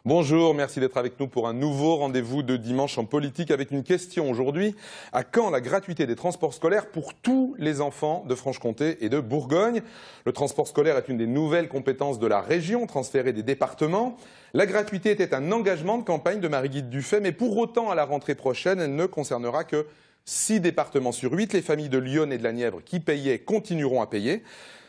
Bonjour, merci d'être avec nous pour un nouveau rendez-vous de dimanche en politique avec une question aujourd'hui. À quand la gratuité des transports scolaires pour tous les enfants de Franche-Comté et de Bourgogne? Le transport scolaire est une des nouvelles compétences de la région, transférée des départements. La gratuité était un engagement de campagne de Marie-Guilde Dufay, mais pour autant, à la rentrée prochaine, elle ne concernera que 6 départements sur 8. Les familles de Lyon et de la Nièvre qui payaient continueront à payer.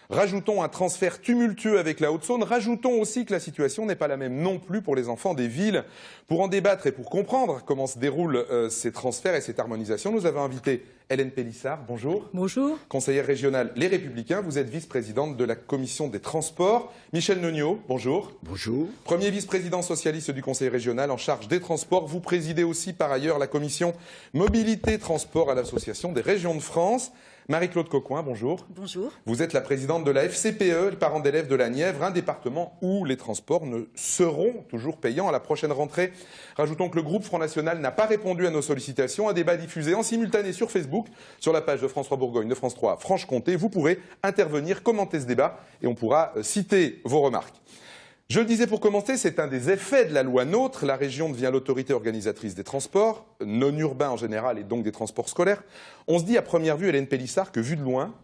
Rajoutons un transfert tumultueux avec la Haute-Saône. Rajoutons aussi que la situation n'est pas la même non plus pour les enfants des villes. Pour en débattre et pour comprendre comment se déroulent ces transferts et cette harmonisation, nous avons invité Hélène Pélissard. Bonjour. Bonjour. Conseillère régionale Les Républicains. Vous êtes vice-présidente de la commission des transports. Michel Nognaud. Bonjour. Bonjour. Premier vice-président socialiste du Conseil régional en charge des transports. Vous présidez aussi par ailleurs la commission mobilité transport à l'Association des régions de France. Marie-Claude Cocoin, bonjour. Bonjour. Vous êtes la présidente de la FCPE, les parents d'élèves de la Nièvre, un département où les transports ne seront toujours payants à la prochaine rentrée. Rajoutons que le groupe Front National n'a pas répondu à nos sollicitations. Un débat diffusé en simultané sur Facebook, sur la page de France 3 Bourgogne, de France 3 Franche-Comté. Vous pourrez intervenir, commenter ce débat et on pourra citer vos remarques. Je le disais pour commencer, c'est un des effets de la loi NOTRe. La région devient l'autorité organisatrice des transports, non urbains en général et donc des transports scolaires. On se dit à première vue, Hélène Pélissard, que vu de loin,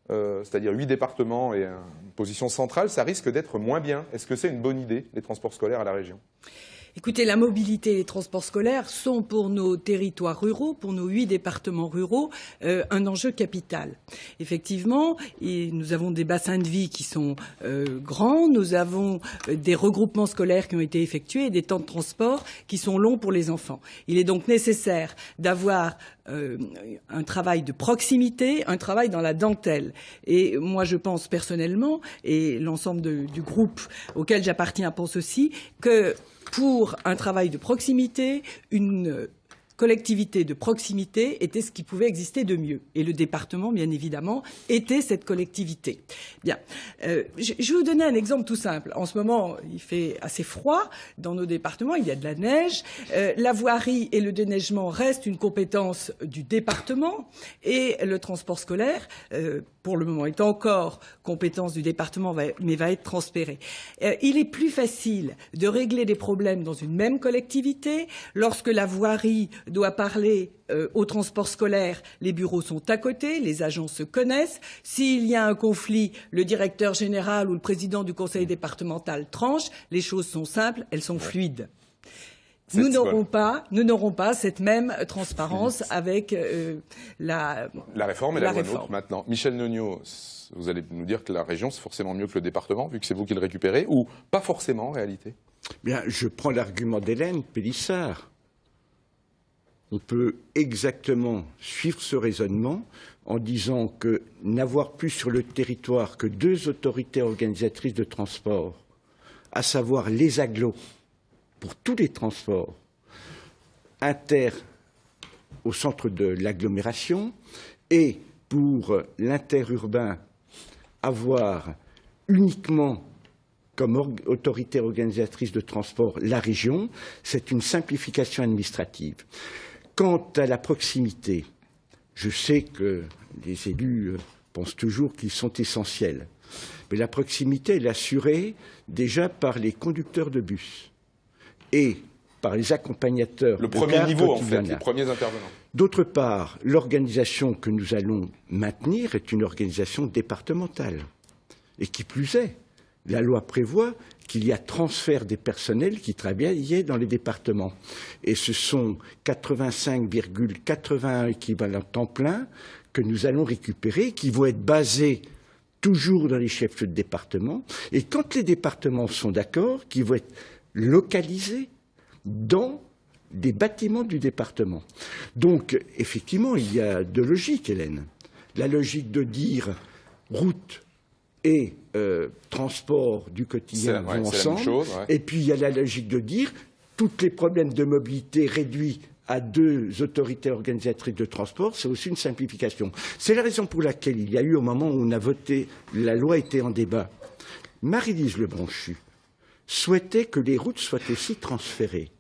c'est-à-dire 8 départements et une position centrale, ça risque d'être moins bien. Est-ce que c'est une bonne idée, les transports scolaires à la région ? Écoutez, la mobilité et les transports scolaires sont pour nos territoires ruraux, pour nos 8 départements ruraux, un enjeu capital. Effectivement, nous avons des bassins de vie qui sont grands, nous avons des regroupements scolaires qui ont été effectués et des temps de transport qui sont longs pour les enfants. Il est donc nécessaire d'avoir un travail de proximité, un travail dans la dentelle. Et moi, je pense personnellement, et l'ensemble du groupe auquel j'appartiens pense aussi, que pour un travail de proximité, une collectivité de proximité était ce qui pouvait exister de mieux. Et le département, bien évidemment, était cette collectivité. Bien. Je vais vous donner un exemple tout simple. En ce moment, il fait assez froid dans nos départements, il y a de la neige. La voirie et le déneigement restent une compétence du département et le transport scolaire, pour le moment, est encore compétence du département, mais va être transféré. Il est plus facile de régler des problèmes dans une même collectivité lorsque la voirie doit parler au transport scolaire, les bureaux sont à côté, les agents se connaissent. S'il y a un conflit, le directeur général ou le président du conseil départemental tranche. Les choses sont simples, elles sont fluides. Nous n'aurons pas cette même transparence avec la réforme et la loi NOTRe maintenant. Michel Nognaud, vous allez nous dire que la région, c'est forcément mieux que le département, vu que c'est vous qui le récupérez, ou pas forcément en réalité? Bien, je prends l'argument d'Hélène Pélissard. On peut exactement suivre ce raisonnement en disant que n'avoir plus sur le territoire que 2 autorités organisatrices de transport, à savoir les agglos, pour tous les transports, au centre de l'agglomération, et pour l'interurbain, avoir uniquement comme autorité organisatrice de transport la région, c'est une simplification administrative. Quant à la proximité, je sais que les élus pensent toujours qu'ils sont essentiels, mais la proximité est assurée déjà par les conducteurs de bus et par les accompagnateurs. Le premier niveau, en fait, les premiers intervenants. D'autre part, l'organisation que nous allons maintenir est une organisation départementale. Et qui plus est, la loi prévoit qu'il y a transfert des personnels qui travaillaient dans les départements. Et ce sont 85,81 équivalents temps plein que nous allons récupérer, qui vont être basés toujours dans les chefs-lieux de département. Et quand les départements sont d'accord, qui vont être localisés dans des bâtiments du département. Donc, effectivement, il y a deux logiques, Hélène. La logique de dire route et transport du quotidien vont ensemble. Chose, ouais. Et puis, il y a la logique de dire tous les problèmes de mobilité réduits à 2 autorités organisatrices de transport, c'est aussi une simplification. C'est la raison pour laquelle il y a eu, au moment où on a voté, la loi était en débat, Marie-Lise Lebranchu souhaitait que les routes soient aussi transférées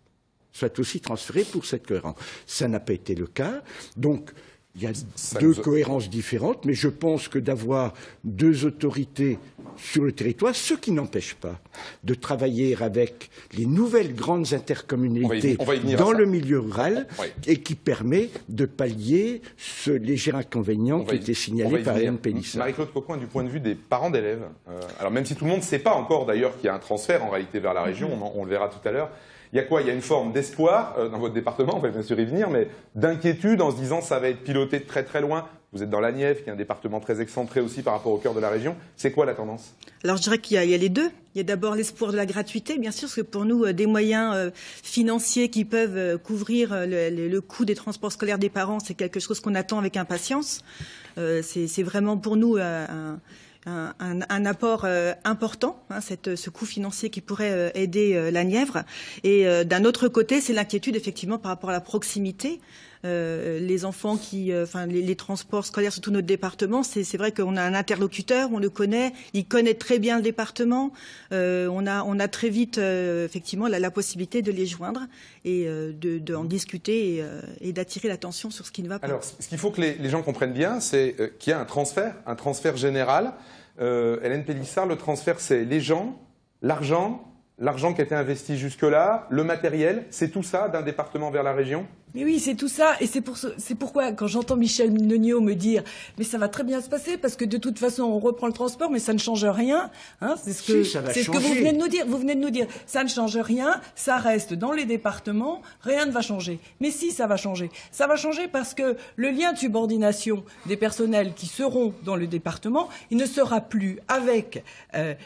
pour cette cohérence. Ça n'a pas été le cas. Donc, il y a deux cohérences différentes, mais je pense que d'avoir deux autorités sur le territoire, ce qui n'empêche pas de travailler avec les nouvelles grandes intercommunalités dans le milieu rural et qui permet de pallier ce léger inconvénient qui était signalé par Hélène Pélissard. Marie-Claude Coquoin, du point de vue des parents d'élèves, alors même si tout le monde ne sait pas encore d'ailleurs qu'il y a un transfert en réalité vers la région, on le verra tout à l'heure, il y a quoi? Il y a une forme d'espoir dans votre département, on va bien sûr y venir, mais d'inquiétude en se disant ça va être piloté de très très loin. Vous êtes dans la Nièvre, qui est un département très excentré aussi par rapport au cœur de la région. C'est quoi la tendance? Alors je dirais qu'il y a les deux. Il y a d'abord l'espoir de la gratuité, bien sûr, parce que pour nous, des moyens financiers qui peuvent couvrir le coût des transports scolaires des parents, c'est quelque chose qu'on attend avec impatience. C'est vraiment pour nous un apport important, ce coût financier qui pourrait aider la Nièvre. Et d'un autre côté, c'est l'inquiétude effectivement par rapport à la proximité. Les enfants les transports scolaires sur tout notre département, c'est vrai qu'on a un interlocuteur, on le connaît, il connaît très bien le département. On a très vite effectivement la possibilité de les joindre et d'en discuter et d'attirer l'attention sur ce qui ne va pas. Alors, ce qu'il faut que les gens comprennent bien, c'est qu'il y a un transfert général. Hélène Pélissard, le transfert, c'est les gens, l'argent qui a été investi jusque-là, le matériel, c'est tout ça d'un département vers la région? Mais oui, c'est tout ça, et c'est pourquoi quand j'entends Michel Neugnot me dire « mais ça va très bien se passer parce que de toute façon on reprend le transport mais ça ne change rien », c'est ce que vous venez de nous dire. Vous venez de nous dire ça ne change rien, ça reste dans les départements, rien ne va changer. Mais si, ça va changer. Ça va changer parce que le lien de subordination des personnels qui seront dans le département, il ne sera plus avec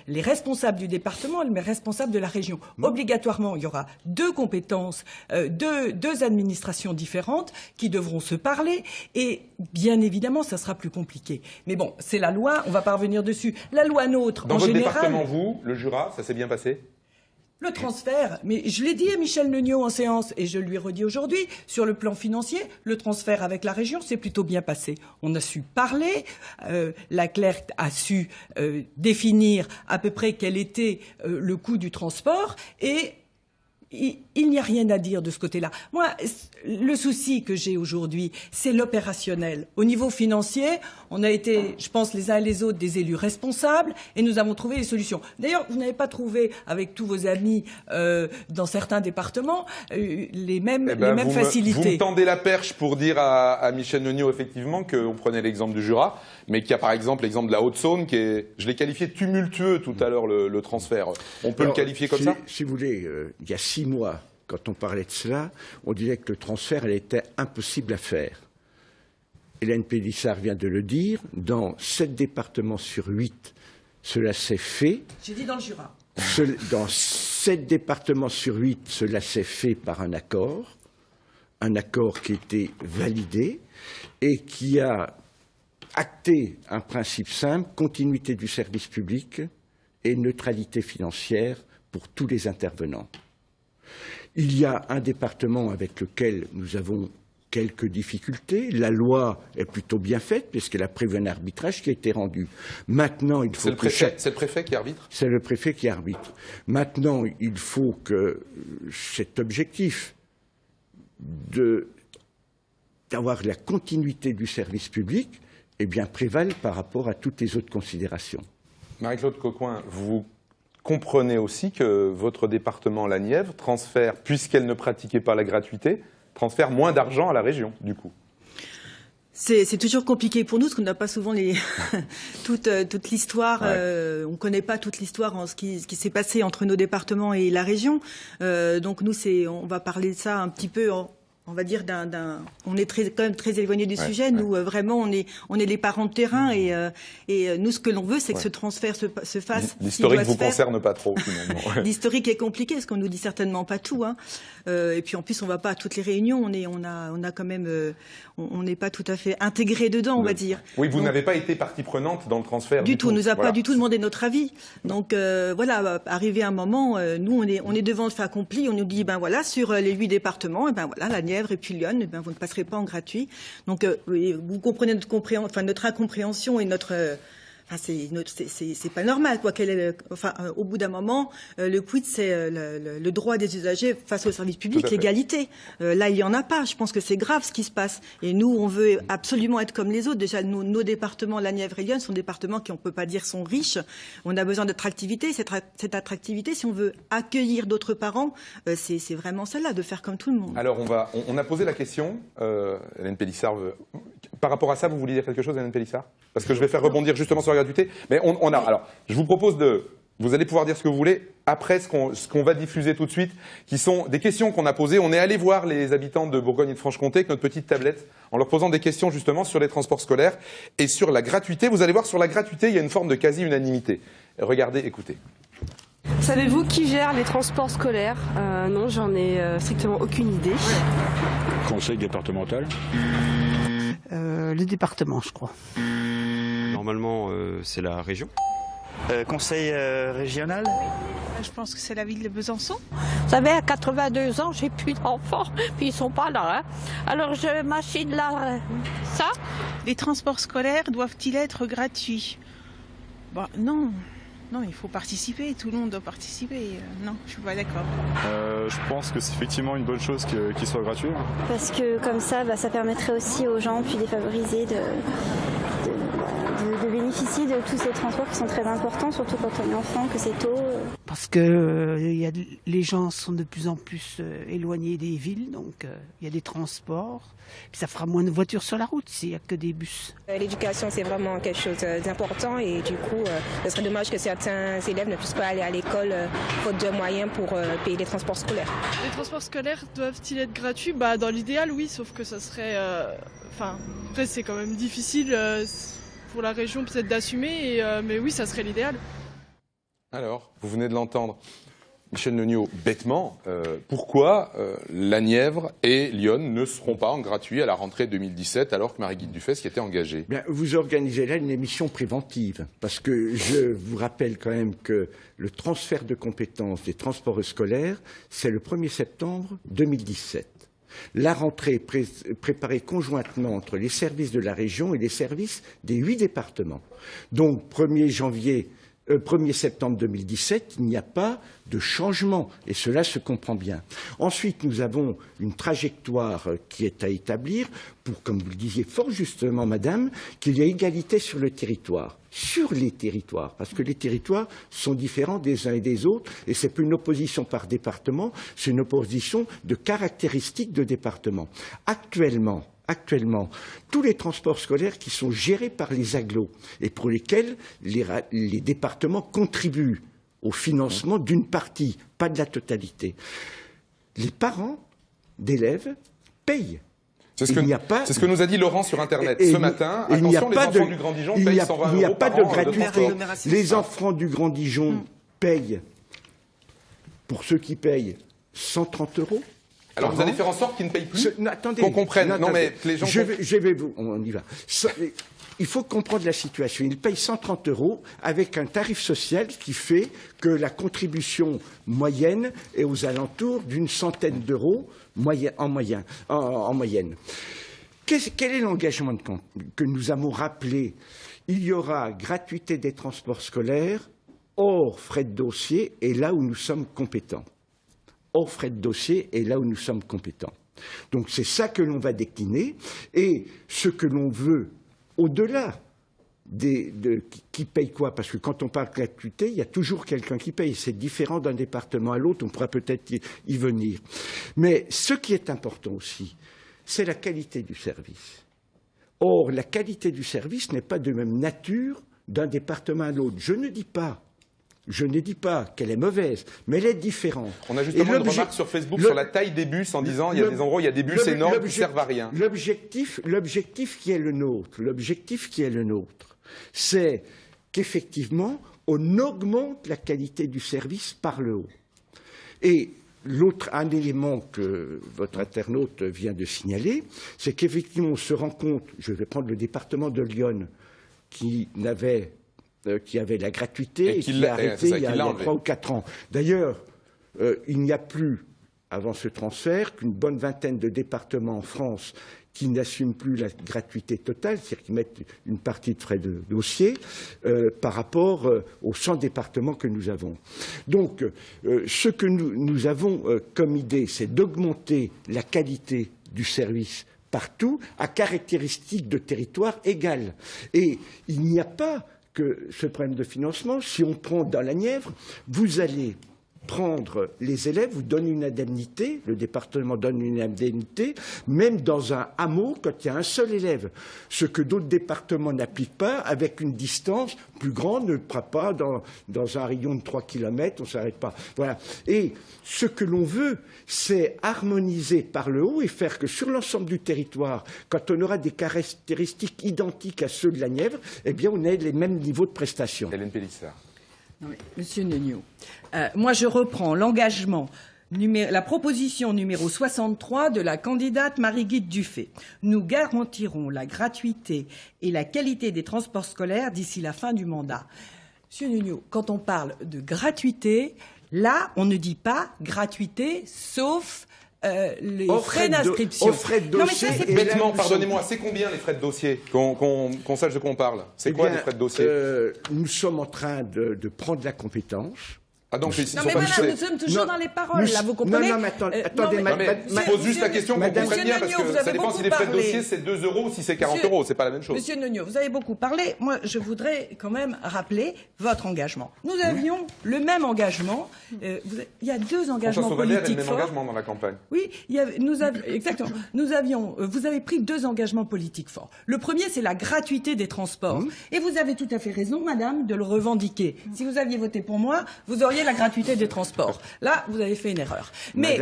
les responsables du département, mais responsables de la région. Obligatoirement, il y aura deux compétences, deux administrations différentes qui devront se parler et bien évidemment ça sera plus compliqué. Mais bon, c'est la loi, on va pas revenir dessus. La loi NOTRe en général... Dans votre département, vous, le Jura, ça s'est bien passé? Le transfert, mais je l'ai dit à Michel Neugnot en séance et je lui redis aujourd'hui, sur le plan financier, le transfert avec la région s'est plutôt bien passé. On a su parler, la CLERC a su définir à peu près quel était le coût du transport et il n'y a rien à dire de ce côté-là. Moi, le souci que j'ai aujourd'hui, c'est l'opérationnel. Au niveau financier, on a été, je pense, les uns et les autres des élus responsables et nous avons trouvé des solutions. D'ailleurs, vous n'avez pas trouvé, avec tous vos amis dans certains départements, les mêmes facilités. Vous me tendez la perche pour dire à Michel Neugnot, effectivement, qu'on prenait l'exemple du Jura, mais qu'il y a par exemple l'exemple de la Haute-Saône, qui est, je l'ai qualifié tumultueux tout à l'heure, le transfert. On peut le qualifier comme ça? Si vous voulez, il y a 6 mois, quand on parlait de cela, on disait que le transfert, elle était impossible à faire. Hélène Pélissard vient de le dire, dans 7 départements sur 8, cela s'est fait. J'ai dit dans le Jura. Dans 7 départements sur 8, cela s'est fait par un accord qui était validé et qui a acté un principe simple, continuité du service public et neutralité financière pour tous les intervenants. Il y a un département avec lequel nous avons quelques difficultés. La loi est plutôt bien faite puisqu'elle a prévu un arbitrage qui a été rendu. Maintenant, il faut c'est le préfet qui arbitre? C'est le préfet qui arbitre. Maintenant, il faut que cet objectif d'avoir la continuité du service public prévale par rapport à toutes les autres considérations. Marie-Claude Coquoin, vous comprenez aussi que votre département, la Nièvre, transfère, puisqu'elle ne pratiquait pas la gratuité, transfère moins d'argent à la région, du coup. C'est toujours compliqué pour nous, parce qu'on n'a pas souvent toute l'histoire. Ouais. On ne connaît pas toute l'histoire en ce qui s'est passé entre nos départements et la région. Donc nous, on va parler de ça un petit peu on va dire on est quand même très éloigné du sujet. Nous, vraiment, on est les parents de terrain et nous, ce que l'on veut, c'est que ce transfert se fasse. L'historique ne vous concerne pas trop, finalement. L'historique est compliqué, parce qu'on nous dit certainement pas tout. Et puis, en plus, on va pas à toutes les réunions. On a quand même, on n'est pas tout à fait intégré dedans, on va dire. Oui, vous n'avez pas été partie prenante dans le transfert. Du tout. On nous a pas du tout demandé notre avis. Donc, voilà, arrivé un moment, nous, on est devant le fait accompli. On nous dit, sur les 8 départements, la Nièvre et puis Lyon, vous ne passerez pas en gratuit. Donc, vous comprenez notre incompréhension et c'est pas normal, quoi. Au bout d'un moment, le quid, c'est le droit des usagers face au service public, l'égalité. Là, il y en a pas. Je pense que c'est grave ce qui se passe. Et nous, on veut absolument être comme les autres. Déjà, nos départements, la Nièvre et l'Yonne, sont des départements qui, on peut pas dire, sont riches. On a besoin d'attractivité. Cette attractivité, si on veut accueillir d'autres parents, c'est vraiment celle-là, de faire comme tout le monde. Alors, on a posé la question, Hélène Pélissard, par rapport à ça, vous voulez dire quelque chose, Hélène Pélissard? Parce que je vais faire rebondir justement sur la gratuité. Mais alors, je vous propose vous allez pouvoir dire ce que vous voulez après ce qu'on va diffuser tout de suite, qui sont des questions qu'on a posées. On est allé voir les habitants de Bourgogne et de Franche-Comté avec notre petite tablette, en leur posant des questions justement sur les transports scolaires et sur la gratuité. Vous allez voir, sur la gratuité, il y a une forme de quasi-unanimité. Regardez, écoutez. Savez-vous qui gère les transports scolaires? Non, j'en ai strictement aucune idée. Conseil départemental. Le département, je crois. Normalement, c'est la région. Conseil régional. Je pense que c'est la ville de Besançon. Vous savez, à 82 ans, j'ai plus d'enfants, puis ils sont pas là. Hein. Alors je machine là, ça. Les transports scolaires doivent-ils être gratuits? Non. Non, il faut participer, tout le monde doit participer. Non, je suis pas d'accord. Je pense que c'est effectivement une bonne chose qu'il soit gratuit. Parce que comme ça, ça permettrait aussi aux gens plus défavorisés de bénéficier de tous ces transports qui sont très importants, surtout quand on est enfant, que c'est tôt. Parce que les gens sont de plus en plus éloignés des villes, donc il y a des transports. Puis ça fera moins de voitures sur la route s'il n'y a que des bus. L'éducation, c'est vraiment quelque chose d'important et du coup, ce serait dommage que certains élèves ne puissent pas aller à l'école faute de moyens pour payer les transports scolaires. Les transports scolaires doivent-ils être gratuits? Dans l'idéal, oui, sauf que ça serait... après, c'est quand même difficile pour la région peut-être d'assumer, mais oui, ça serait l'idéal. Alors, vous venez de l'entendre. Michel Neugnot, bêtement, pourquoi la Nièvre et Lyon ne seront pas en gratuit à la rentrée 2017 alors que Marie-Guilde Dufay s'y était engagée? Vous organisez là une émission préventive, parce que je vous rappelle quand même que le transfert de compétences des transports scolaires, c'est le 1er septembre 2017. La rentrée est préparée conjointement entre les services de la région et les services des 8 départements. Donc, 1er septembre 2017, il n'y a pas de changement, et cela se comprend bien. Ensuite, nous avons une trajectoire qui est à établir pour, comme vous le disiez fort justement, madame, qu'il y ait égalité sur le territoire. Sur les territoires, parce que les territoires sont différents des uns et des autres, et ce n'est pas une opposition par département, c'est une opposition de caractéristiques de département. Actuellement, tous les transports scolaires qui sont gérés par les agglos et pour lesquels les départements contribuent au financement d'une partie, pas de la totalité. Les parents d'élèves payent. C'est ce que nous a dit Laurent sur Internet ce matin. Attention, les enfants du Grand Dijon payent 120 € il n'y a pas par de an gratuité. Les enfants du Grand Dijon payent, pour ceux qui payent, 130 €. Alors vous allez faire en sorte qu'ils ne payent plus, attendez, qu'on comprenne. Non, mais que les gens... On y va. Il faut comprendre la situation. Ils payent 130 € avec un tarif social qui fait que la contribution moyenne est aux alentours d'une centaine d'euros en moyenne. Quel est l'engagement que nous avons rappelé? Il y aura gratuité des transports scolaires hors frais de dossier et là où nous sommes compétents. Hors frais de dossier et là où nous sommes compétents. Donc c'est ça que l'on va décliner et ce que l'on veut au-delà qui paye quoi? Parce que quand on parle de gratuité, il y a toujours quelqu'un qui paye. C'est différent d'un département à l'autre, on pourra peut-être y venir. Mais ce qui est important aussi, c'est la qualité du service. Or, la qualité du service n'est pas de même nature d'un département à l'autre. Je ne dis pas qu'elle est mauvaise, mais elle est différente. On a justement une remarque sur Facebook sur la taille des bus en disant il y a des endroits où il y a des bus énormes qui ne servent à rien. L'objectif qui est le nôtre, c'est qu'effectivement, on augmente la qualité du service par le haut. Et un élément que votre internaute vient de signaler, c'est qu'effectivement, on se rend compte, je vais prendre le département de Lyon, qui avait la gratuité et qui a arrêté il y a 3 ou 4 ans. D'ailleurs, il n'y a plus, avant ce transfert, qu'une bonne vingtaine de départements en France qui n'assument plus la gratuité totale, c'est-à-dire qui mettent une partie de frais de dossier par rapport aux 100 départements que nous avons. Donc, ce que nous avons comme idée, c'est d'augmenter la qualité du service partout à caractéristiques de territoire égales. Et il n'y a pas que ce problème de financement. Si on prend dans la Nièvre, vous allez prendre les élèves, vous donnez une indemnité, le département donne une indemnité, même dans un hameau, quand il y a un seul élève. Ce que d'autres départements n'appliquent pas, avec une distance plus grande, ne prend pas dans un rayon de 3 km, on ne s'arrête pas. Voilà. Et ce que l'on veut, c'est harmoniser par le haut et faire que sur l'ensemble du territoire, quand on aura des caractéristiques identiques à ceux de la Nièvre, eh bien, on ait les mêmes niveaux de prestations. Hélène Pélissard. Oui, Monsieur Neugnot, moi je reprends l'engagement, la proposition numéro 63 de la candidate Marie-Guide Dufay. Nous garantirons la gratuité et la qualité des transports scolaires d'ici la fin du mandat. Monsieur Neugnot, quand on parle de gratuité, là on ne dit pas gratuité sauf les frais d'inscription. Aux frais de dossier. Non, mais ça, bêtement, pardonnez-moi, c'est combien les frais de dossier? Qu'on sache de quoi on parle. C'est quoi les frais de dossier? Nous sommes en train de prendre la compétence. Ah donc, ils non mais madame, nous sommes toujours dans les paroles, là, vous comprenez? Non, mais attendez, je pose juste la question pour qu'on comprenne bien, parce que ça dépend si les frais de dossier c'est 2 € ou si c'est 40 €, c'est pas la même chose. Monsieur Neugnot, vous avez beaucoup parlé, moi je voudrais quand même rappeler votre engagement. Nous avions le même engagement, il y a 2 engagements politiques forts. Le même engagement dans la campagne. Oui, exactement. Vous avez pris 2 engagements politiques forts. Le premier, c'est la gratuité des transports. Et vous avez tout à fait raison, madame, de le revendiquer. Si vous aviez voté pour moi, vous auriez la gratuité des transports. Là, vous avez fait une erreur. Mais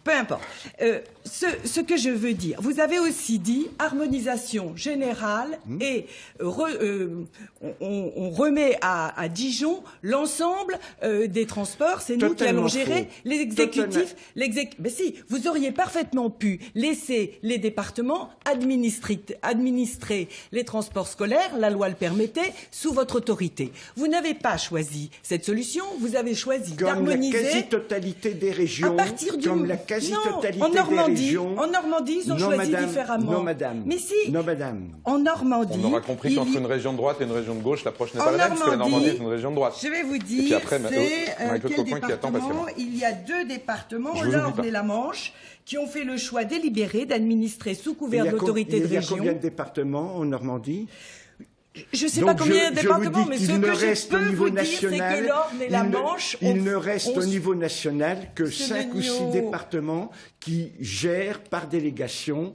peu importe. Ce que je veux dire, vous avez aussi dit harmonisation générale et on remet à Dijon l'ensemble des transports. C'est nous qui allons gérer l'exécutif. Mais si, vous auriez parfaitement pu laisser les départements administrer les transports scolaires, la loi le permettait, sous votre autorité. Vous n'avez pas choisi cette solution, vous avez choisi d'harmoniser. Comme la quasi-totalité des régions, comme la quasi-totalité des régions. En Normandie, ils ont choisi différemment. Non, madame. Mais si. Non, madame. En Normandie. On aura compris qu'entre une région de droite et une région de gauche, l'approche n'est pas la même, parce que la Normandie est une région de droite. Je vais vous dire, quel département. Il y a 2 départements, l'Orne et la Manche, qui ont fait le choix délibéré d'administrer sous couvert de l'autorité de région. Il y a combien de départements en Normandie? Je ne sais pas combien de départements, mais ce que je peux vous dire, c'est que l'Orne et la Manche... Il ne reste au niveau national que 5 ou 6 départements qui gèrent par délégation.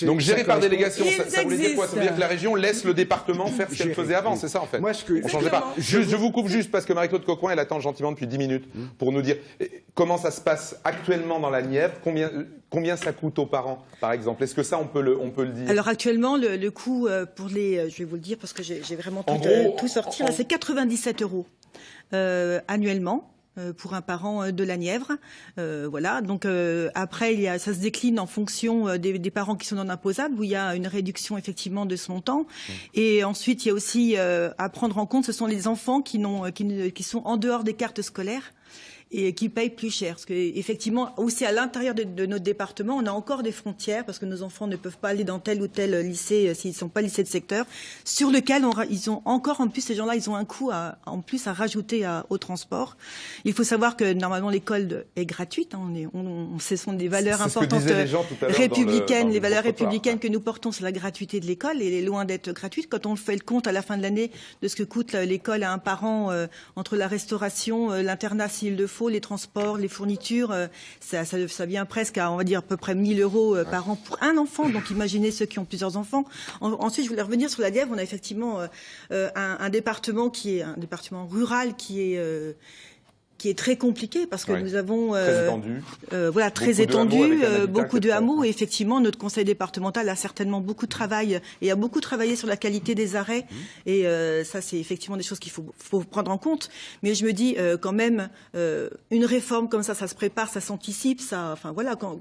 Donc gérer par délégation, ça voulait dire quoi? Ça veut dire que la région laisse le département faire ce qu'elle faisait avant, c'est ça en fait? Moi, on changeait pas. Je vous coupe juste parce que Marie-Claude Cocoin, elle attend gentiment depuis 10 minutes pour nous dire comment ça se passe actuellement dans la Nièvre, combien ça coûte aux parents, par exemple. Est-ce que ça, on peut le dire? Alors actuellement, le coût pour les... je vais vous le dire parce que j'ai vraiment tout sorti. C'est 97 € annuellement. Pour un parent de la Nièvre, voilà. Donc après, ça se décline en fonction des parents qui sont non imposables, où il y a une réduction effectivement de ce montant. Et ensuite, il y a aussi à prendre en compte, ce sont les enfants qui sont en dehors des cartes scolaires et qui payent plus cher. Parce qu'effectivement, aussi à l'intérieur de notre département, on a encore des frontières, parce que nos enfants ne peuvent pas aller dans tel ou tel lycée s'ils ne sont pas lycée de secteur, sur lequel ils ont encore, en plus, ces gens-là, ils ont un coût en plus à rajouter au transport. Il faut savoir que normalement, l'école est gratuite. Ce sont des valeurs importantes républicaines. Les valeurs républicaines que nous portons, c'est la gratuité de l'école, et elle est loin d'être gratuite. Quand on fait le compte à la fin de l'année de ce que coûte l'école à un parent, entre la restauration, l'internat s'il le faut, les transports, les fournitures, ça vient presque à, on va dire, à peu près 1 000 € par an pour un enfant. Donc imaginez ceux qui ont plusieurs enfants. Ensuite, je voulais revenir sur la Nièvre. On a effectivement un département qui est un département rural qui est très compliqué parce que nous avons très étendu, beaucoup de hameaux, et effectivement notre conseil départemental a certainement beaucoup de travail et a beaucoup travaillé sur la qualité des arrêts, et ça c'est effectivement des choses qu'il faut prendre en compte. Mais je me dis quand même une réforme comme ça se prépare, ça s'anticipe,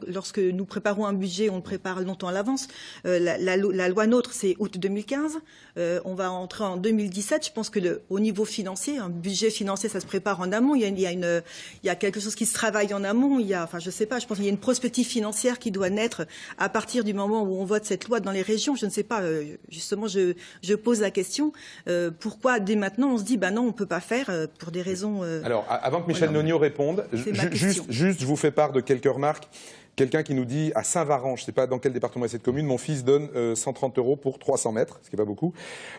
lorsque nous préparons un budget, on le prépare longtemps à l'avance. La loi NOTRe, c'est août 2015, on va entrer en 2017. Je pense que au niveau financier, un budget financier, ça se prépare en amont. Il y y a quelque chose qui se travaille en amont. Je sais pas, je pense qu'il y a une prospective financière qui doit naître à partir du moment où on vote cette loi dans les régions. Je ne sais pas, justement, je pose la question. Pourquoi, dès maintenant, on se dit, non, on peut pas faire pour des raisons... Alors, avant que Michel Nognaud réponde, juste, je vous fais part de quelques remarques. Quelqu'un qui nous dit à Saint-Varan, je ne sais pas dans quel département est cette commune, mon fils donne 130 € pour 300 mètres, ce qui n'est pas beaucoup.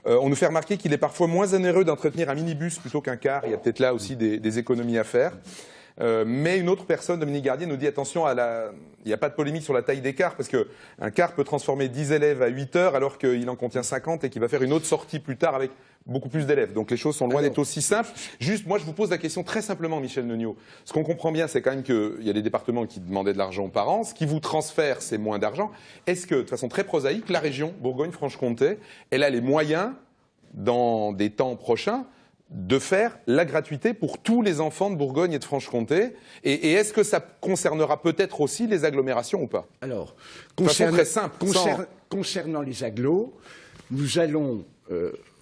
On nous fait remarquer qu'il est parfois moins onéreux d'entretenir un minibus plutôt qu'un car. Il y a peut-être là aussi des économies à faire. Mais une autre personne, Dominique Gardier, nous dit attention, il n'y a pas de polémique sur la taille des cars, parce qu'un car peut transformer 10 élèves à 8 heures alors qu'il en contient 50 et qu'il va faire une autre sortie plus tard avec beaucoup plus d'élèves. Donc les choses sont loin d'être aussi simples. Juste, moi je vous pose la question très simplement, Michel Nognaud. Ce qu'on comprend bien, c'est quand même qu'il y a des départements qui demandaient de l'argent aux parents. Ce qui vous transfère, c'est moins d'argent. Est-ce que, de façon très prosaïque, la région Bourgogne-Franche-Comté, elle a les moyens, dans des temps prochains, de faire la gratuité pour tous les enfants de Bourgogne et de Franche-Comté? Et est-ce que ça concernera peut-être aussi les agglomérations ou pas? Alors, très simple, concernant les agglos, nous allons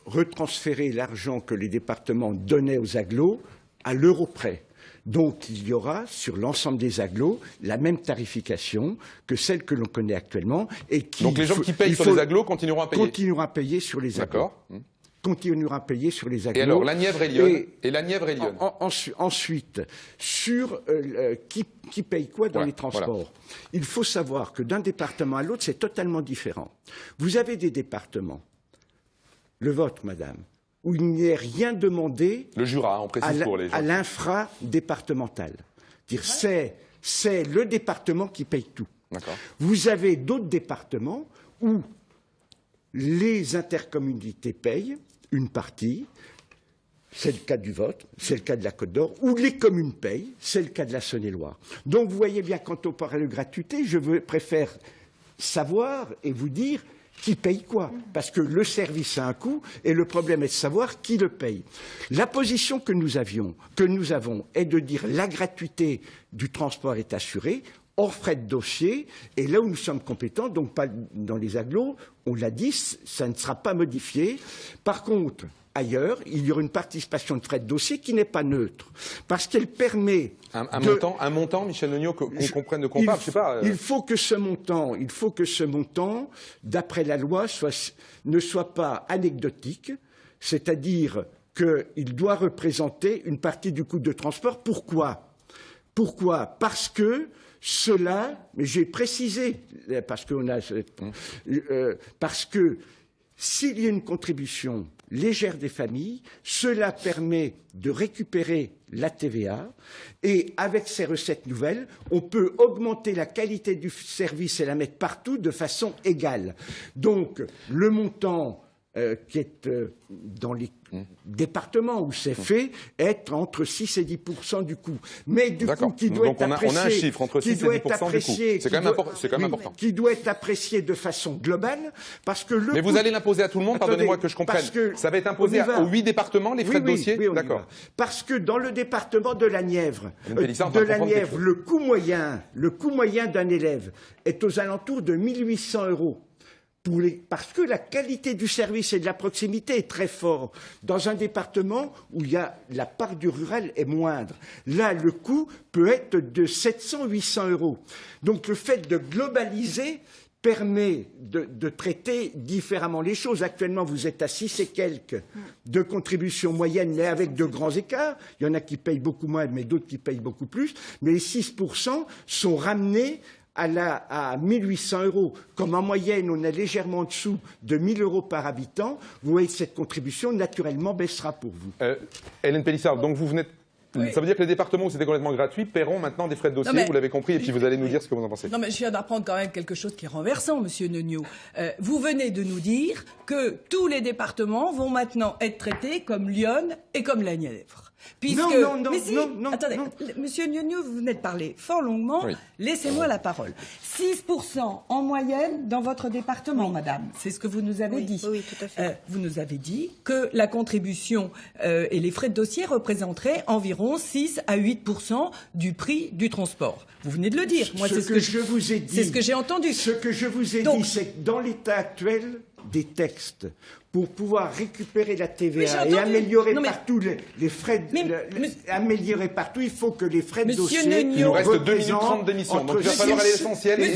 retransférer l'argent que les départements donnaient aux agglos à l'euro près. Donc il y aura sur l'ensemble des agglos la même tarification que celle que l'on connaît actuellement. Donc les gens qui payent sur les agglos continueront à payer? Continueront à payer sur les agglos. D'accord. Continuera à payer sur les agglos. Et alors, la Nièvre et Lyon. Et la Nièvre et Lyon. Ensuite, sur qui paye quoi dans les transports. Voilà. Il faut savoir que d'un département à l'autre, c'est totalement différent. Vous avez des départements, le vôtre, madame, où il n'y a rien demandé le Jura, on précise pour les gens. À l'infra-départemental. C'est le département qui paye tout. Vous avez d'autres départements où les intercommunalités payent une partie, c'est le cas du Vôtre, c'est le cas de la Côte d'Or, où les communes payent, c'est le cas de la Saône-et-Loire. Donc vous voyez bien, quand on parle de gratuité, je préfère savoir et vous dire qui paye quoi. Parce que le service a un coût et le problème est de savoir qui le paye. La position que nous avons est de dire la gratuité du transport est assurée, hors frais de dossier, et là où nous sommes compétents, donc pas dans les agglos, on l'a dit, ça ne sera pas modifié. Par contre, ailleurs, il y aura une participation de frais de dossier qui n'est pas neutre, parce qu'elle permet un montant, Michel Nognaud, qu'on comprenne de quoi on parle, je sais pas. Il faut que ce montant, d'après la loi, ne soit pas anecdotique, c'est-à-dire qu'il doit représenter une partie du coût de transport. Pourquoi? Parce que cela, mais j'ai précisé, parce que s'il y a une contribution légère des familles, cela permet de récupérer la TVA et avec ces recettes nouvelles, on peut augmenter la qualité du service et la mettre partout de façon égale. Donc, le montant qui est dans les départements où c'est fait, être entre 6 et 10% du coût. Mais du coup, qui doit être apprécié... on a un chiffre, entre 6 et 10% du coût. C'est quand même important. Qui doit être apprécié de façon globale, parce que Mais vous allez l'imposer à tout le monde, pardonnez-moi que je comprenne. Ça va être imposé aux 8 départements, les frais de dossier? Oui, d'accord. Parce que dans le département de la Nièvre, le coût moyen d'un élève est aux alentours de 1 800 €. Parce que la qualité du service et de la proximité est très forte. Dans un département où la part du rural est moindre, là, le coût peut être de 700-800 €. Donc, le fait de globaliser permet de traiter différemment les choses. Actuellement, vous êtes à 6 et quelques de contribution moyenne, mais avec de grands écarts. Il y en a qui payent beaucoup moins, mais d'autres qui payent beaucoup plus. Mais les 6% sont ramenés à 1 800 €. Comme en moyenne, on est légèrement en dessous de 1 000 € par habitant, vous voyez que cette contribution, naturellement, baissera pour vous. Hélène Pélissard, donc vous venez... Oui. Ça veut dire que les départements où c'était complètement gratuit paieront maintenant des frais de dossier, vous l'avez compris, et puis vous allez nous dire ce que vous en pensez. Non, mais je viens d'apprendre quand même quelque chose qui est renversant, Monsieur Nognaud. Vous venez de nous dire que tous les départements vont maintenant être traités comme Lyon et comme la Nièvre. Non. Attendez, Monsieur Nognaud, vous venez de parler fort longuement. Oui. Laissez-moi la parole. 6% en moyenne dans votre département, madame. C'est ce que vous nous avez dit. Oui, tout à fait. Vous nous avez dit que la contribution et les frais de dossier représenteraient environ 6 à 8% du prix du transport. Vous venez de le dire. Moi, c'est ce que je vous ai dit. C'est ce que j'ai entendu. Ce que je vous ai dit, c'est que dans l'état actuel des textes, pour pouvoir récupérer la TVA et améliorer partout les frais, améliorer partout, il faut que les frais de dossier... Il nous reste 2 minutes 30 d'émission, donc il va falloir aller à l'essentiel et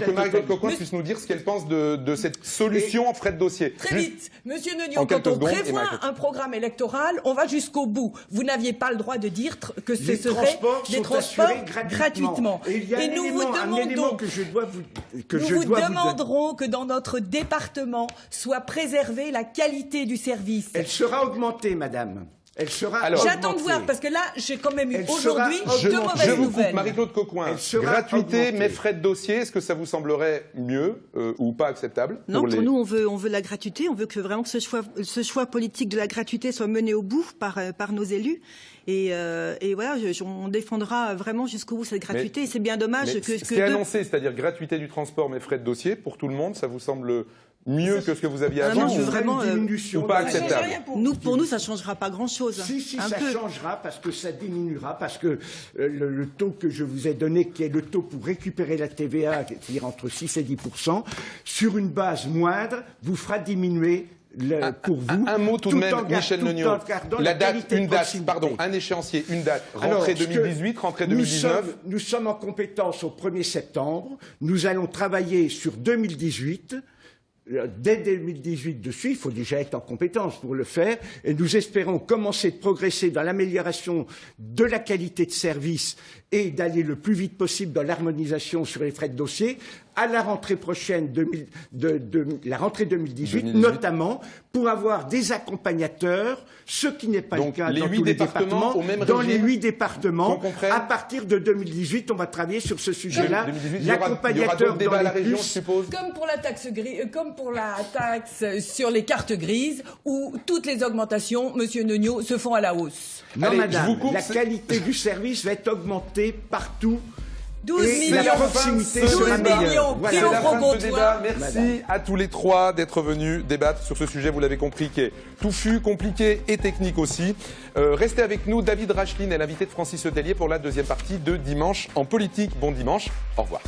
que Marie-Claude Coquoin puisse nous dire ce qu'elle pense de cette solution en frais de dossier. Très vite, Monsieur Neugnot, quand on prévoit un programme électoral, on va jusqu'au bout. Vous n'aviez pas le droit de dire que ce serait des transports gratuitement. Et nous vous demandons que dans notre département soit préservée la qualité du service. Elle sera augmentée, madame. Elle sera J'attends de voir, parce que là, j'ai quand même eu aujourd'hui deux mauvaises nouvelles. Marie-Claude Coquoin, gratuité mais frais de dossier, est-ce que ça vous semblerait mieux ou pas acceptable? Non, pour nous, on veut la gratuité. On veut que vraiment que ce choix politique de la gratuité soit mené au bout par nos élus. Et voilà, on défendra vraiment jusqu'au bout cette gratuité. Et c'est bien dommage que... Ce qui est annoncé, c'est-à-dire gratuité du transport mais frais de dossier, pour tout le monde, ça vous semble mieux que ce que vous aviez avant ou pas acceptable? Pour nous, ça ne changera pas grand-chose. Si, ça changera parce que ça diminuera, parce que le taux que je vous ai donné, qui est le taux pour récupérer la TVA, c'est-à-dire entre 6 et 10%, sur une base moindre, vous fera diminuer pour vous. Un mot tout de même, Michel Neugnot. Un échéancier, une date. Rentrée 2018, rentrée 2019. Nous sommes en compétence au 1er septembre. Nous allons travailler sur 2018. Dès 2018 dessus, il faut déjà être en compétence pour le faire, et nous espérons commencer de progresser dans l'amélioration de la qualité de service et d'aller le plus vite possible dans l'harmonisation sur les frais de dossier à la rentrée prochaine, la rentrée 2018, notamment pour avoir des accompagnateurs, ce qui n'est pas le cas dans tous les départements, dans les 8 départements. À partir de 2018, on va travailler sur ce sujet-là. L'accompagnateur dans les régions, je suppose. Comme pour la taxe grise, comme pour la taxe sur les cartes grises, où toutes les augmentations, Monsieur Neugnot, se font à la hausse. Non, madame, la qualité du service va être augmentée partout. 12 millions, la proximité 12 millions pris au promontoire. Merci à tous les trois d'être venus débattre sur ce sujet, vous l'avez compris, qui est touffu, compliqué et technique aussi. Restez avec nous, David Racheline est l'invité de Francis Letellier pour la deuxième partie de Dimanche en politique. Bon dimanche, au revoir.